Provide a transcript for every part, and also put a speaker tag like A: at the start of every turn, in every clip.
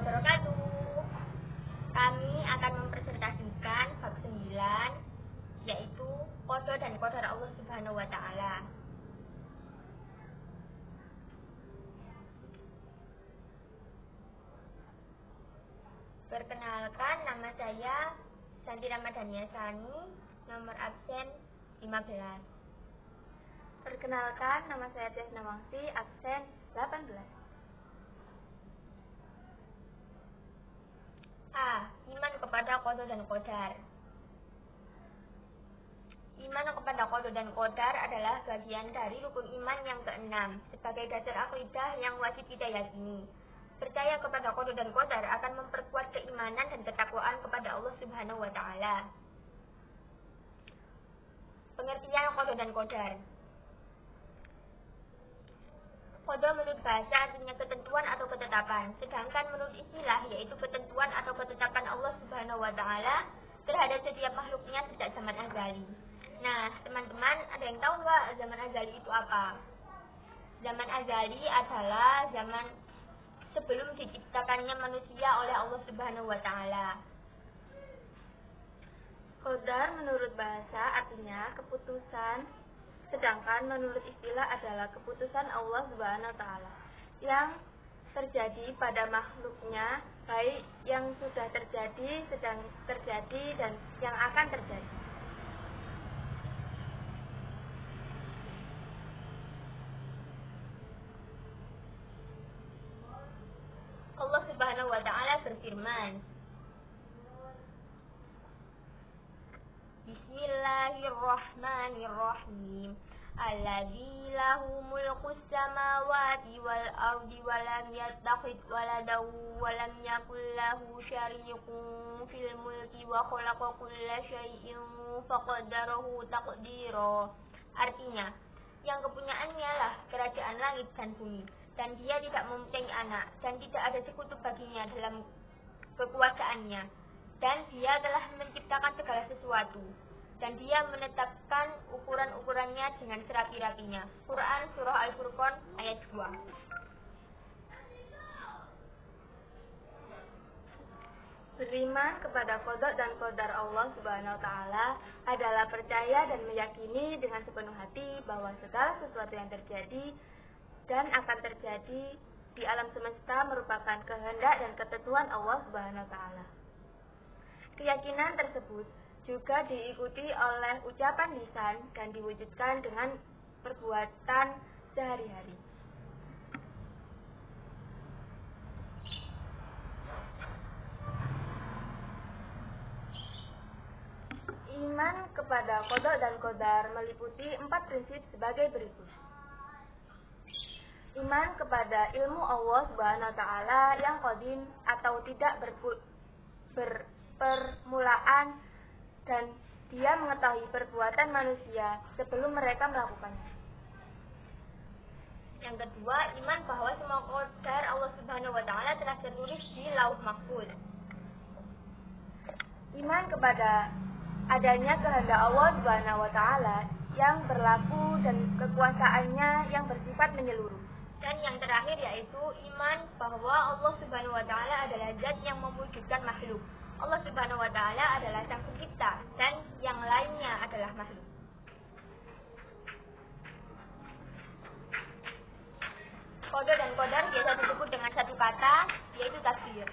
A: wabarakatuh. Kami akan mempresentasikan bab 9, yaitu qada dan qadar Allah Subhanahu wa taala. Perkenalkan, nama saya Santi Ramadhania Sani, nomor absen 15.
B: Perkenalkan, nama saya Tias Nawangsi, absen 18.
A: A. Iman kepada qada dan qadar. Iman kepada qada dan qadar adalah bagian dari rukun iman yang keenam, sebagai dasar akidah yang wajib kita yakini. Percaya kepada qada dan qadar akan memperkuat keimanan dan ketakwaan kepada Allah Subhanahu wa taala. Pengertian qada dan qadar. Qada menurut bahasa artinya ketentuan atau ketetapan, sedangkan menurut istilah yaitu ketentuan atau ketetapan Allah Subhanahu wa taala terhadap setiap makhluknya sejak zaman azali. Nah, teman-teman, ada yang tahu nggak zaman azali itu apa? Zaman azali adalah zaman sebelum diciptakannya manusia oleh Allah Subhanahu wa taala.
B: Qadar menurut bahasa artinya keputusan, sedangkan menurut istilah adalah keputusan Allah Subhanahu wa taala yang terjadi pada makhluknya, baik yang sudah terjadi, sedang terjadi, dan yang akan terjadi.
A: Allah Subhanahu wa taala berfirman, Bismillahirrahmanirrahim. Alladzi lahu mulkus samawati wal ardi wa lam yattakhidh waladan wa lam yakul lahu syarikun fil mulki wa khalaqa kulla syai'in faqaddarahu taqdira. Artinya, yang kepunyaannya lah kerajaan langit dan bumi, dan dia tidak mempunyai anak, dan tidak ada sekutu baginya dalam kekuasaannya, dan dia telah menciptakan segala sesuatu, dan dia menetapkan ukuran-ukurannya dengan serapi-rapinya. Quran Surah Al-Furqan ayat 2.
B: Beriman kepada qada dan qadar Allah Subhanahu wa taala adalah percaya dan meyakini dengan sepenuh hati bahwa segala sesuatu yang terjadi dan akan terjadi di alam semesta merupakan kehendak dan ketentuan Allah Subhanahu wa taala. Keyakinan tersebut juga diikuti oleh ucapan lisan dan diwujudkan dengan perbuatan sehari-hari. Iman kepada qada dan qadar meliputi 4 prinsip sebagai berikut. Iman kepada ilmu Allah Subhanahu wa taala yang qadim atau tidak berpermulaan, dan dia mengetahui perbuatan manusia sebelum mereka melakukannya.
A: Yang kedua, iman bahwa semua qadar Allah Subhanahu wa taala telah tertulis di Lauh Mahfuz.
B: Iman kepada adanya kehendak Allah Subhanahu wa taala yang berlaku dan kekuasaannya yang bersifat menyeluruh.
A: Dan yang terakhir yaitu iman bahwa Allah Subhanahu wa taala adalah zat yang mewujudkan makhluk. Allah Subhanahu wa taala adalah sang pencipta dan yang lainnya adalah makhluk. Qada dan qadar biasa disebut dengan satu kata, yaitu takdir.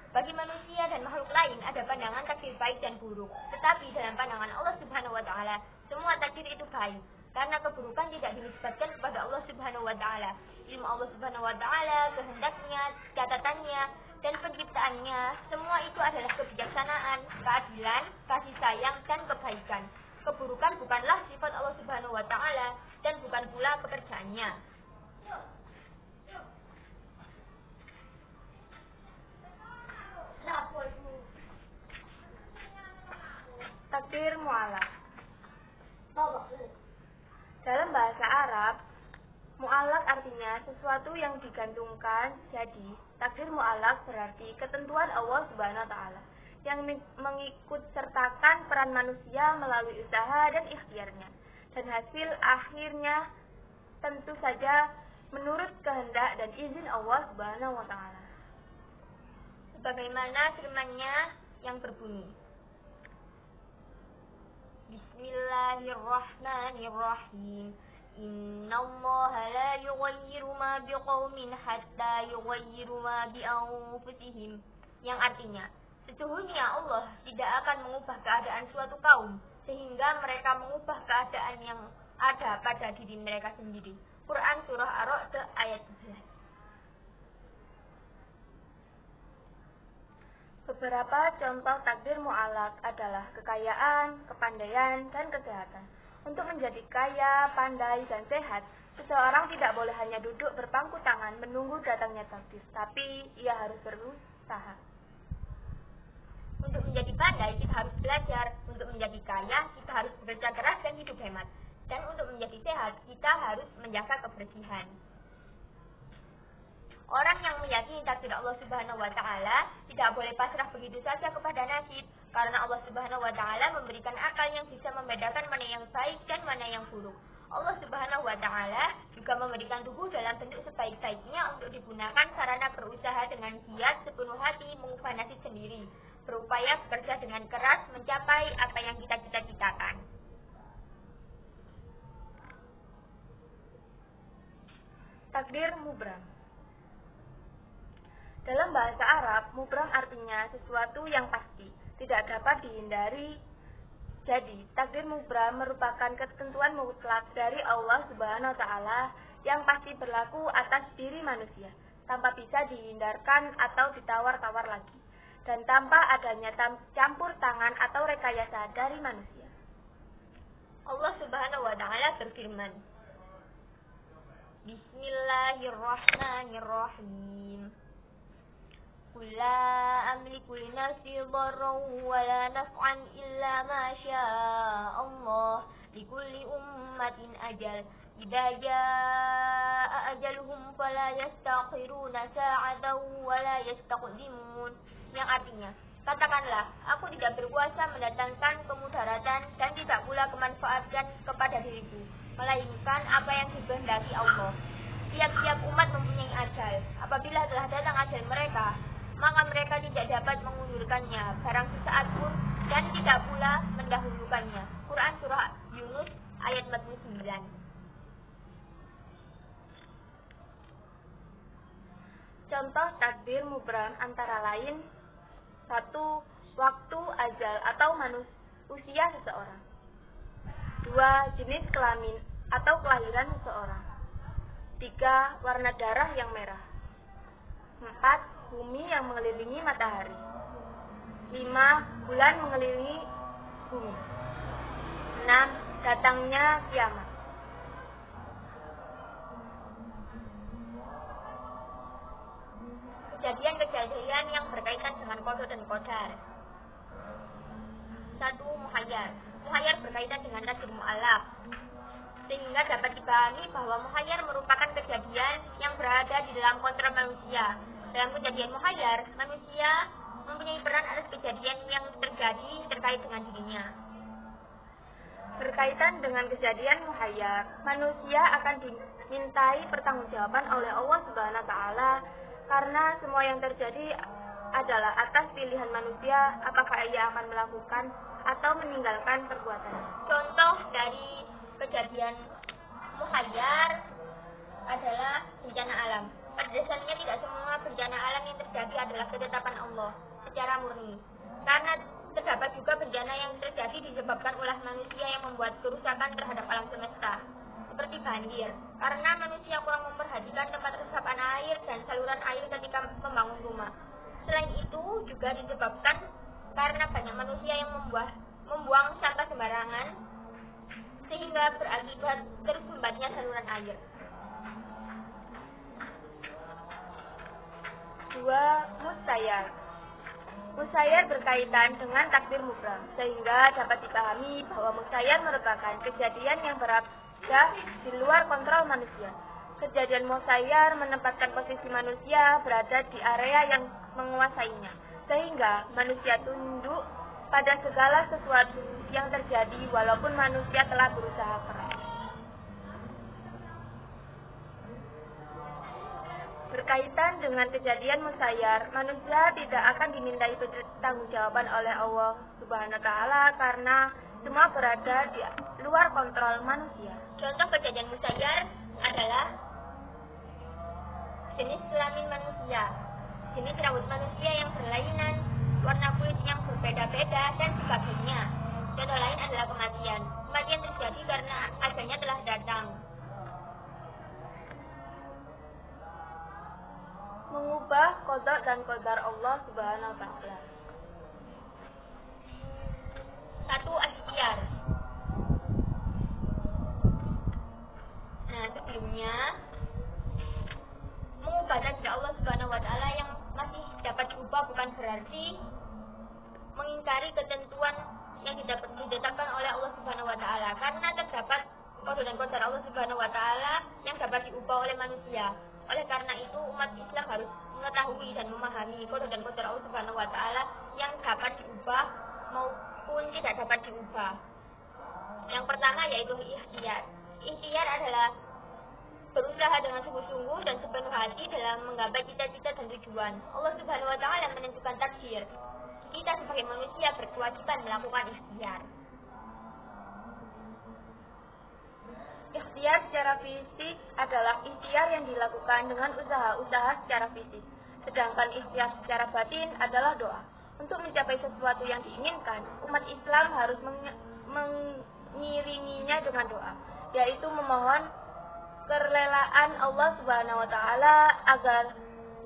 A: Bagi manusia dan makhluk lain ada pandangan takdir baik dan buruk. Tetapi dalam pandangan Allah Subhanahu wa taala, semua takdir itu baik, karena keburukan tidak dinisbatkan kepada Allah Subhanahu wa taala. Ilmu Allah Subhanahu wa taala, kehendaknya, catatannya, dan penciptaannya, semua itu adalah kebijaksanaan, keadilan, kasih sayang, dan kebaikan. Keburukan bukanlah sifat Allah Subhanahu wa taala dan bukan pula pekerjaannya.
B: Takdir mu'allaq. Dalam bahasa Arab, mu'allaq artinya sesuatu yang digantungkan. Jadi, takdir mu'allaq berarti ketentuan Allah Subhanahu wa taala yang mengikut sertakan peran manusia melalui usaha dan ikhtiarnya, dan hasil akhirnya tentu saja menurut kehendak dan izin Allah Subhanahu wa taala.
A: sebagaimana firman-Nya yang berbunyi, Bismillahirrahmanirrahim. Innallaha la yughayyiru ma biqaumin hatta yughayyiru ma bi anfusihim. Yang artinya, sesungguhnya Allah tidak akan mengubah keadaan suatu kaum sehingga mereka mengubah keadaan yang ada pada diri mereka sendiri. Quran Surah Ar-Ra'd ayat 11.
B: Beberapa contoh takdir mu'allaq adalah kekayaan, kepandaian, dan kesehatan. Untuk menjadi kaya, pandai, dan sehat, seseorang tidak boleh hanya duduk berpangku tangan menunggu datangnya takdir, tapi ia harus berusaha.
A: Untuk menjadi pandai, kita harus belajar. Untuk menjadi kaya, kita harus bekerja keras dan hidup hemat. Dan untuk menjadi sehat, kita harus menjaga kebersihan. Orang yang meyakini takdir Allah Subhanahu wa Ta'ala tidak boleh pasrah begitu saja kepada nasib, karena Allah Subhanahu wa Ta'ala memberikan akal yang bisa membedakan mana yang baik dan mana yang buruk. Allah Subhanahu wa Ta'ala juga memberikan tubuh dalam bentuk sebaik-baiknya untuk digunakan sarana berusaha dengan giat sepenuh hati mengubah nasib sendiri, berupaya bekerja dengan keras mencapai apa yang kita cita-citakan.
B: Takdir mubram. Dalam bahasa Arab, mubram artinya sesuatu yang pasti, tidak dapat dihindari. Jadi, takdir mubram merupakan ketentuan mutlak dari Allah Subhanahu wa Ta'ala yang pasti berlaku atas diri manusia, tanpa bisa dihindarkan atau ditawar-tawar lagi, dan tanpa adanya campur tangan atau rekayasa dari manusia.
A: Allah Subhanahu wa Ta'ala berfirman, Bismillahirrahmanirrahim. Qul la amliku li nafsi dharran wa la naf'an illa ma syaa Allah. Likulli ummatin ajal. Idza jaa ajaluhum fala yastakhiruna sa'atan wa la yastaqdimun. Yang artinya, katakanlah, aku tidak berkuasa mendatangkan kemudaratan dan tidak pula kemanfaatkan kepada diriku, melainkan apa yang dikehendaki Allah. Tiap-tiap umat mempunyai ajal. Apabila telah datang ajal mereka, maka mereka tidak dapat mengundurkannya barang sesaat pun dan tidak pula mendahulukannya. Quran Surah Yunus ayat 49.
B: Contoh takdir mubram antara lain: 1. Waktu ajal atau usia seseorang. 2. Jenis kelamin atau kelahiran seseorang. 3. Warna darah yang merah. 4. Bumi yang mengelilingi matahari. 5. Bulan mengelilingi bumi. 6. Datangnya kiamat.
A: Kejadian-kejadian yang berkaitan dengan qada dan qadar. 1. Muhayyar. Muhayyar berkaitan dengan takdir mu'allaq, sehingga dapat dipahami bahwa muhayyar merupakan kejadian yang berada di dalam kontrol manusia. Dalam kejadian muhayyar, manusia mempunyai peran atas kejadian yang terjadi terkait dengan dirinya.
B: Berkaitan dengan kejadian muhayyar, manusia akan dimintai pertanggungjawaban oleh Allah Subhanahu wa Ta'ala, karena semua yang terjadi adalah atas pilihan manusia apakah ia akan melakukan atau meninggalkan perbuatannya.
A: Contoh dari kejadian muhayyar adalah bencana alam. Pada dasarnya tidak semua bencana alam yang terjadi adalah ketetapan Allah secara murni, karena terdapat juga bencana yang terjadi disebabkan ulah manusia yang membuat kerusakan terhadap alam semesta, seperti banjir, karena manusia kurang memperhatikan tempat resapan air dan saluran air ketika membangun rumah. Selain itu juga disebabkan karena banyak manusia yang membuang sampah sembarangan, sehingga berakibat tersumbatnya saluran air.
B: 2. Musayyar. Musayyar berkaitan dengan takdir mubram, sehingga dapat dipahami bahwa musayyar merupakan kejadian yang berada di luar kontrol manusia. Kejadian musayyar menempatkan posisi manusia berada di area yang menguasainya, sehingga manusia tunduk pada segala sesuatu yang terjadi walaupun manusia telah berusaha keras. Berkaitan dengan kejadian musayyar, manusia tidak akan dimintai pertanggungjawaban oleh Allah Subhanahu wa taala karena semua berada di luar kontrol manusia.
A: Contoh kejadian musayyar adalah jenis kelamin manusia, jenis rambut manusia yang berlainan, warna kulit yang berbeda-beda, dan sebagainya. Contoh lain adalah kematian. Kematian terjadi karena ajalnya telah datang.
B: Mengubah qada dan qadar Allah Subhanahu wa taala.
A: 1. Ikhtiar. Nah, sebelumnya mengubah takdir Allah Subhanahu wa taala yang masih dapat diubah bukan berarti mengingkari ketentuan yang ditetapkan oleh Allah Subhanahu wa taala, karena terdapat qada dan qadar Allah Subhanahu wa taala yang dapat diubah oleh manusia. Oleh karena itu umat Islam harus mengetahui dan memahami qada dan qadar Allah Subhanahu wa taala yang dapat diubah maupun tidak dapat diubah. Yang pertama yaitu ikhtiar. Ikhtiar adalah berusaha dengan sungguh-sungguh dan sepenuh hati dalam menggapai cita-cita dan tujuan. Allah Subhanahu wa taala menentukan takdir. Kita sebagai manusia berkewajiban melakukan ikhtiar.
B: Ikhtiar secara fisik adalah ikhtiar yang dilakukan dengan usaha-usaha secara fisik. Sedangkan ikhtiar secara batin adalah doa. Untuk mencapai sesuatu yang diinginkan, umat Islam harus mengiringinya dengan doa, yaitu memohon kerelaan Allah Subhanahu wa taala agar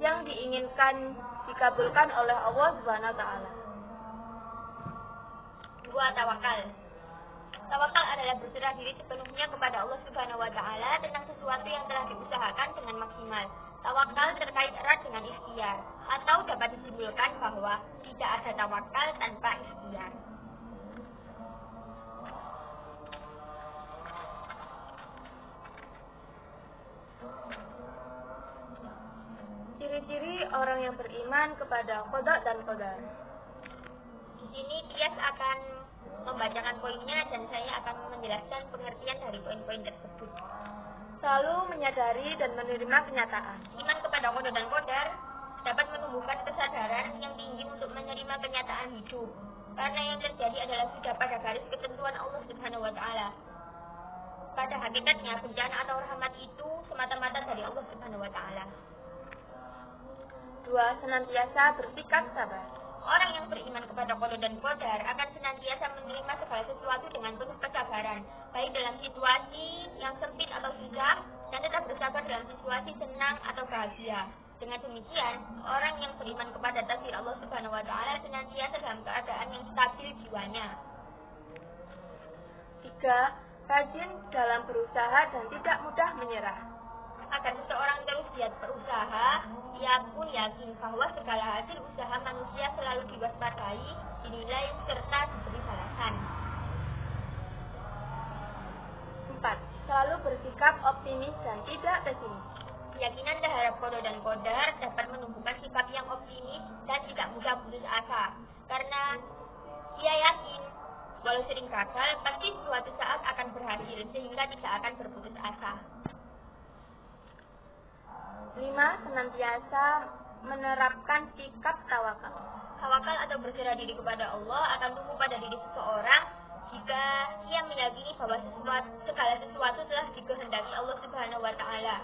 B: yang diinginkan dikabulkan oleh Allah Subhanahu wa taala.
A: 2. Tawakal. Tawakal adalah berserah diri sepenuhnya kepada Allah Subhanahu wa taala tentang sesuatu yang telah diusahakan dengan maksimal. Tawakal terkait erat dengan ikhtiar, atau dapat disimpulkan bahwa tidak ada tawakal tanpa ikhtiar.
B: Ciri-ciri orang yang beriman kepada qada dan qadar.
A: Di sini Tias akan membacakan poinnya dan saya akan menjelaskan pengertian dari poin-poin tersebut.
B: Selalu menyadari dan menerima kenyataan.
A: Iman kepada qada dan qadar dapat menumbuhkan kesadaran yang tinggi untuk menerima kenyataan hidup, karena yang terjadi adalah sudah pada garis ketentuan Allah Subhanahu wa taala. Pada hakikatnya bencana atau rahmat itu semata-mata dari Allah Subhanahu wa taala.
B: 2. Senantiasa bersikap sabar.
A: Orang yang beriman kepada qada dan qadar akan senantiasa menerima segala sesuatu dengan penuh kesabaran, baik dalam situasi yang sempit atau susah, dan tetap bersabar dalam situasi senang atau bahagia. Dengan demikian, orang yang beriman kepada takdir Allah Subhanahu wa taala senantiasa dalam keadaan yang stabil jiwanya.
B: 3. Rajin dalam berusaha dan tidak mudah menyerah.
A: Agar seseorang terus giat berusaha, ia pun yakin bahwa segala hasil usaha manusia selalu diwaspadai, dinilai, serta diberi balasan.
B: 4. Selalu bersikap optimis dan tidak pesimis.
A: Keyakinan terhadap qada dan qadar dapat menumbuhkan sikap yang optimis dan tidak mudah putus asa, karena ia yakin walau sering gagal, pasti suatu saat akan berhasil, sehingga tidak akan berputus asa.
B: 5. Senantiasa menerapkan sikap tawakal.
A: Tawakal atau berserah diri kepada Allah akan tumbuh pada diri seseorang jika ia meyakini bahwa segala sesuatu telah dikehendaki Allah Subhanahu wa taala.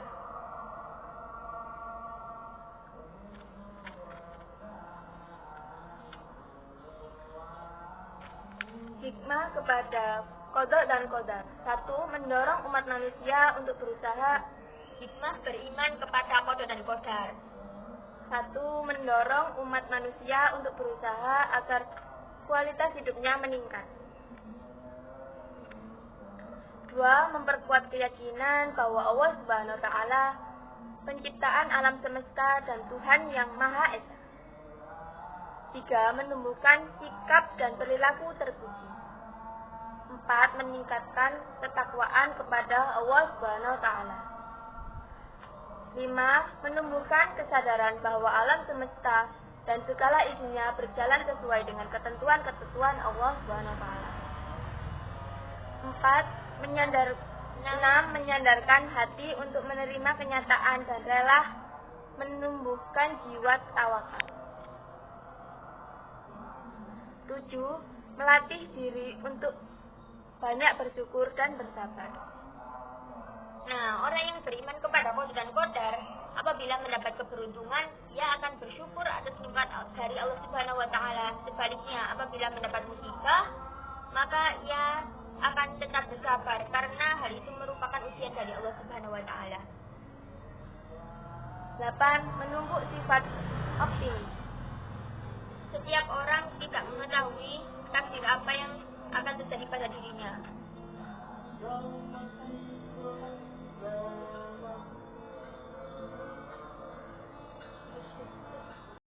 B: Hikmah kepada qada dan qadar. 1. Mendorong umat manusia untuk berusaha.
A: Hikmah beriman kepada qada dan qadar.
B: 1. Mendorong umat manusia untuk berusaha agar kualitas hidupnya meningkat. 2. Memperkuat keyakinan bahwa Allah Subhanahu wa taala penciptaan alam semesta dan Tuhan yang Maha Esa. 3. Menumbuhkan sikap dan perilaku terpuji. 4. Meningkatkan ketakwaan kepada Allah Subhanahu wa taala. 5. Menumbuhkan kesadaran bahwa alam semesta dan segala isinya berjalan sesuai dengan ketentuan-ketentuan Allah Subhanahu wa taala. 6. Menyandarkan hati untuk menerima kenyataan dan rela menumbuhkan jiwa tawakal. 7. Melatih diri untuk banyak bersyukur dan bersabar.
A: Nah, orang yang beriman kepada qada dan qadar, apabila mendapat keberuntungan, ia akan bersyukur atas nikmat dari Allah Subhanahu wa taala. Sebaliknya, apabila mendapat musibah, maka ia akan tetap bersabar karena hal itu merupakan ujian dari Allah Subhanahu wa taala.
B: 8. Menumbuk sifat optimis.
A: Setiap orang tidak mengetahui takdir apa yang akan terjadi pada dirinya.